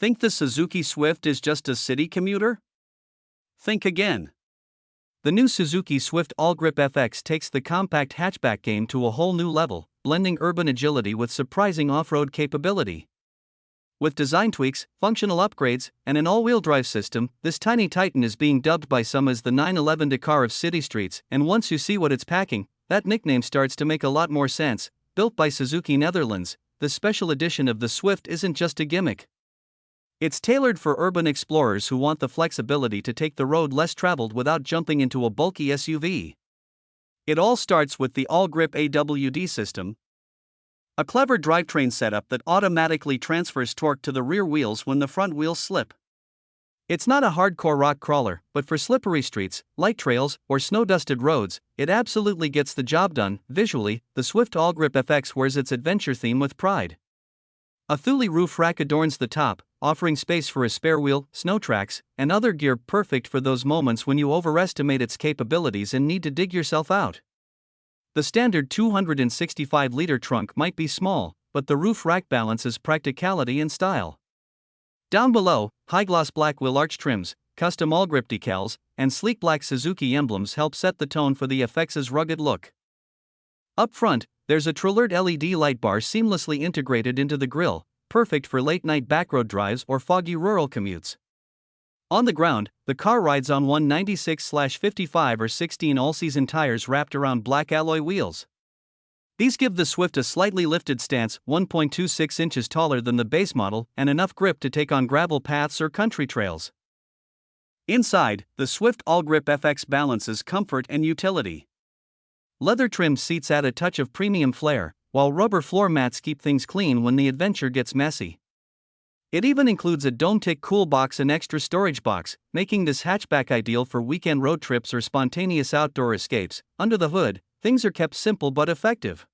Think the Suzuki Swift is just a city commuter? Think again. The new Suzuki Swift AllGrip FX takes the compact hatchback game to a whole new level, blending urban agility with surprising off-road capability. With design tweaks, functional upgrades, and an all-wheel drive system, this tiny titan is being dubbed by some as the 911 Dakar of city streets, and once you see what it's packing, that nickname starts to make a lot more sense. Built by Suzuki Netherlands, the special edition of the Swift isn't just a gimmick. It's tailored for urban explorers who want the flexibility to take the road less traveled without jumping into a bulky SUV. It all starts with the AllGrip AWD system, a clever drivetrain setup that automatically transfers torque to the rear wheels when the front wheels slip. It's not a hardcore rock crawler, but for slippery streets, light trails, or snow-dusted roads, it absolutely gets the job done. Visually, the Swift AllGrip FX wears its adventure theme with pride. A Thule roof rack adorns the top, offering space for a spare wheel, snow tracks, and other gear perfect for those moments when you overestimate its capabilities and need to dig yourself out. The standard 265-liter trunk might be small, but the roof rack balances practicality and style. Down below, high-gloss black wheel arch trims, custom AllGrip decals, and sleek black Suzuki emblems help set the tone for the FX's rugged look. Up front, there's a trailered LED light bar seamlessly integrated into the grille, perfect for late-night backroad drives or foggy rural commutes. On the ground, the car rides on 196/55 or 16 all-season tires wrapped around black alloy wheels. These give the Swift a slightly lifted stance, 1.26 inches taller than the base model, and enough grip to take on gravel paths or country trails. Inside, the Swift AllGrip FX balances comfort and utility. Leather-trimmed seats add a touch of premium flair, while rubber floor mats keep things clean when the adventure gets messy. It even includes a Dome-Tick cool box and extra storage box, making this hatchback ideal for weekend road trips or spontaneous outdoor escapes. Under the hood, things are kept simple but effective.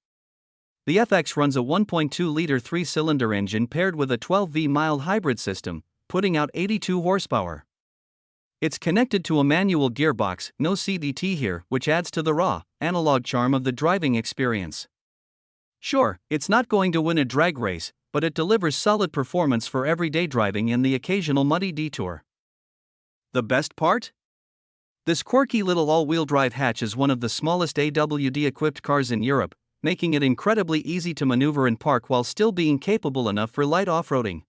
The FX runs a 1.2-liter 3-cylinder engine paired with a 12V mild hybrid system, putting out 82 horsepower. It's connected to a manual gearbox, no CDT here, which adds to the raw, analog charm of the driving experience. Sure, it's not going to win a drag race, but it delivers solid performance for everyday driving and the occasional muddy detour. The best part? This quirky little all-wheel drive hatch is one of the smallest AWD-equipped cars in Europe, making it incredibly easy to maneuver and park while still being capable enough for light off-roading.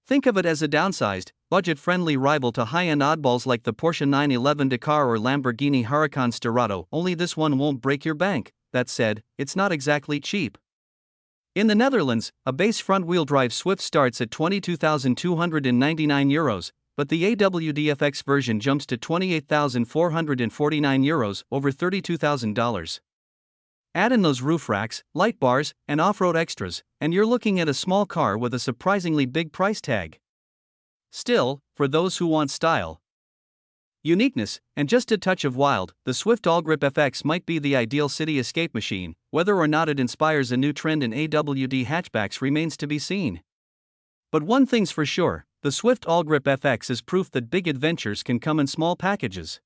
Think of it as a downsized, budget-friendly rival to high-end oddballs like the Porsche 911 Dakar or Lamborghini Huracan Sterrato, only this one won't break your bank. That said, it's not exactly cheap. In the Netherlands, a base front-wheel drive Swift starts at €22,299, but the AWD FX version jumps to €28,449, over $32,000. Add in those roof racks, light bars, and off-road extras, and you're looking at a small car with a surprisingly big price tag. Still, for those who want style, uniqueness, and just a touch of wild, the Swift AllGrip FX might be the ideal city escape machine. Whether or not it inspires a new trend in AWD hatchbacks remains to be seen. But one thing's for sure, the Swift AllGrip FX is proof that big adventures can come in small packages.